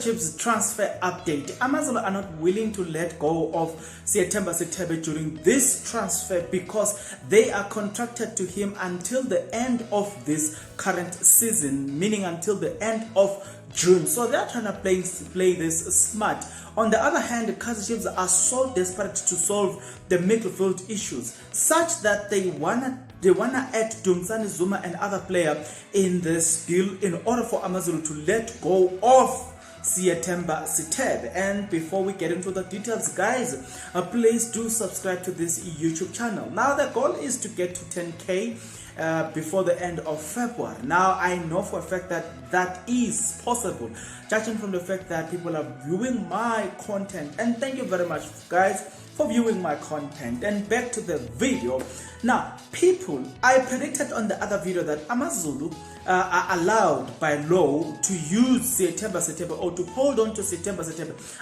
Chiefs transfer update. Amazulu are not willing to let go of September during this transfer because they are contracted to him until the end of this current season, meaning until the end of June. So they are trying to play this smart. On the other hand, the Kaizer Chiefs are so desperate to solve the midfield issues such that they wanna add Dumisani Zuma and other player in this deal in order for Amazulu to let go of September. And before we get into the details, guys, please do subscribe to this YouTube channel. Now the goal is to get to 10k before the end of February. Now I know for a fact that that is possible, judging from the fact that people are viewing my content, and thank you very much, guys, for viewing my content. And back to the video. Now, people, I predicted on the other video that Amazulu are allowed by law to use September or to hold on to September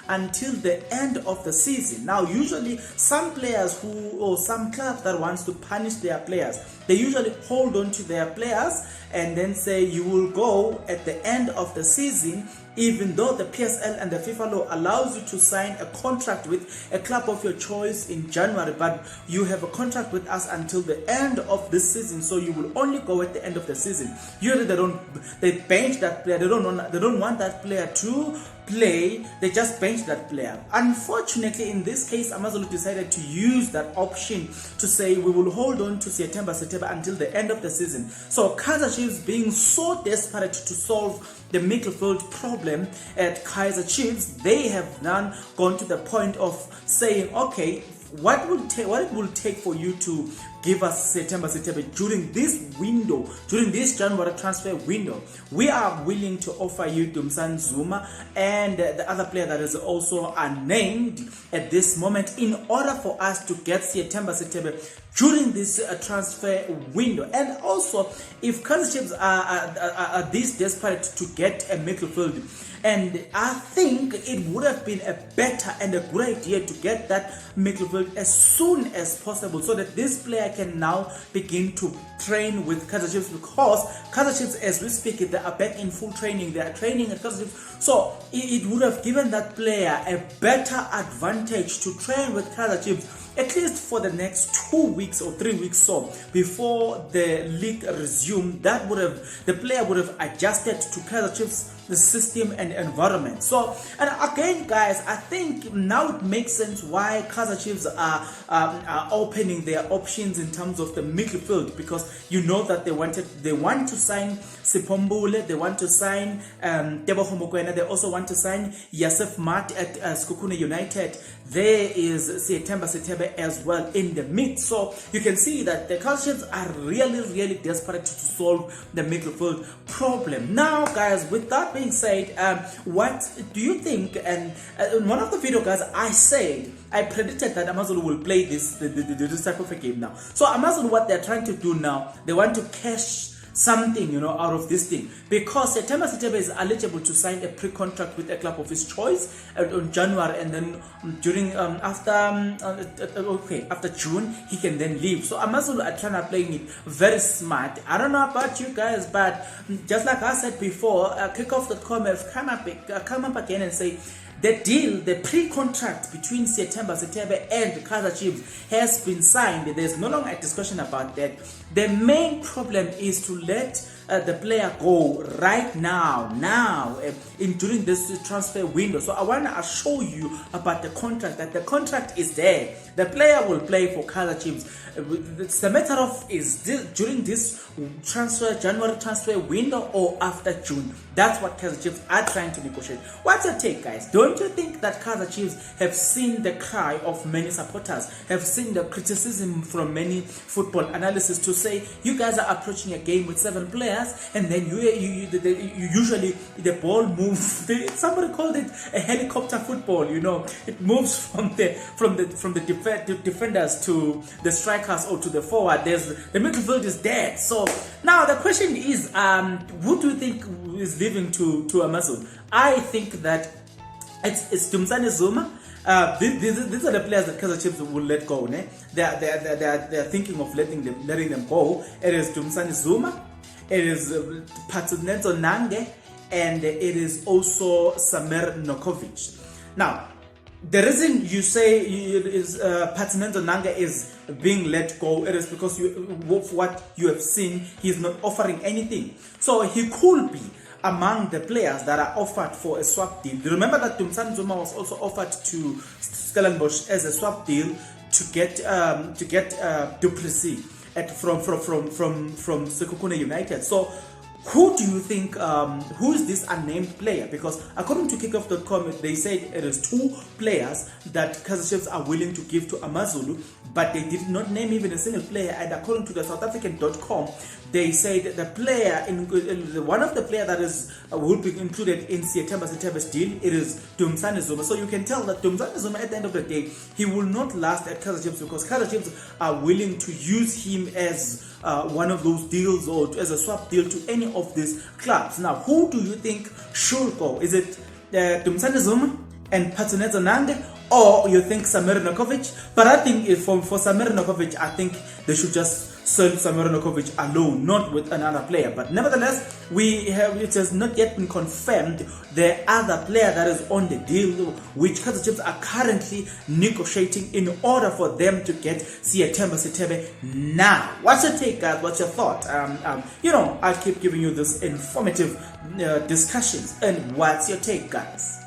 until the end of the season. Now, usually some players or some clubs that wants to punish their players, they usually hold on to their players and then say you will go at the end of the season, even though the PSL and the FIFA law allows you to sign a contract with a club of your choice in January, but you have a contract with us until the end of this season, so you will only go at the end of the season. Usually they bench that player. They don't want that player to play. They just bench that player. Unfortunately, in this case, Amazulu decided to use that option to say we will hold on to September until the end of the season. So Kaizer Chiefs, being so desperate to solve the midfield problem at Kaizer Chiefs, they have now gone to the point of saying, okay, what it will take for you to give us September during this window, during this January transfer window. We are willing to offer you Dumisani Zuma and the other player that is also unnamed at this moment in order for us to get September during this transfer window. And also, if Kaizer Chiefs are this desperate to get a midfield, and I think it would have been a better and a good idea to get that midfield as soon as possible so that this player can now begin to train with Kaizer Chiefs, because Kaizer Chiefs, as we speak, they are back in full training. They are training at Kaizer Chiefs. So it would have given that player a better advantage to train with Kaizer Chiefs at least for the next 2 weeks or 3 weeks so before the league resumed. That would have, the player would have adjusted to Kaizer Chiefs, the system and environment. So, and again, guys, I think now it makes sense why Kaizer Chiefs are opening their options in terms of the midfield, because you know that they want to sign Sipombule, they want to sign Teboho Mokoena, they also want to sign Yasef Mat at Skukune United. There is September as well in the mix. So you can see that the Kaizer Chiefs are really desperate to solve the midfield problem. Now, guys, with that being said, what do you think? And in one of the video, guys, I predicted that Amazulu will play this type of a game now. So Amazulu, what they're trying to do now, they want to cash something, out of this thing, because September is eligible to sign a pre-contract with a club of his choice on January, and then during after June he can then leave. So Amazulu are trying to play it very smart. I don't know about you guys, but just like I said before, Kickoff.com have come up again and say the deal, the pre-contract between September and Kaizer Chiefs has been signed. There's no longer a discussion about that. The main problem is to let the player go right now during this transfer window. So I want to show you about the contract, that the contract is there. The player will play for Kaizer Chiefs. It's the matter of, is this during this January transfer window or after June? That's what Kaizer Chiefs are trying to negotiate. What's your take, guys? Don't you think that Kaizer Chiefs have seen the cry of many supporters, have seen the criticism from many football analysts to say, you guys are approaching a game with 7 players, and then you usually the ball moves. Somebody called it a helicopter football. It moves from the defenders to the strikers or to the forward. The midfield is dead. So now the question is, who do you think is leaving to Amazon? I think that it's Dumisani Zuma. These are the players that Kaizer Chiefs will let go. They are thinking of letting them go. It is Dumisani Zuma, it is Patsuneto Nange, and it is also Samir Nokovic. Now, the reason you say Patinenzo Nanga is being let go, it is because of what you have seen, he's not offering anything. So he could be among the players that are offered for a swap deal. Remember that Dumsani Zuma was also offered to Stellenbosch as a swap deal to get Duplessis from Sekhukhune United. So who do you think, who is this unnamed player? Because according to kickoff.com, they said it is 2 players that Kaizer Chiefs are willing to give to AmaZulu, but they did not name even a single player. And according to the South African.com, they said the player, one of the players that is will be included in September's deal, it is Dumsani Zuma. So you can tell that Dumsani Zuma, at the end of the day, he will not last at Kaizer Chiefs because Kaizer Chiefs are willing to use him as one of those deals or as a swap deal to any of these clubs. Now, who do you think should go? Is it Dumsani Zuma and Patinenzo Nanga, or you think Samir Nokovic? But I think for Samir Nokovic, I think they should just sell Samir Nokovic alone, not with another player. But nevertheless, it has not yet been confirmed the other player that is on the deal, which Kaizer Chiefs are currently negotiating in order for them to get Siyathemba Sithebe now. What's your take, guys? What's your thought? I keep giving you this informative discussions. And what's your take, guys?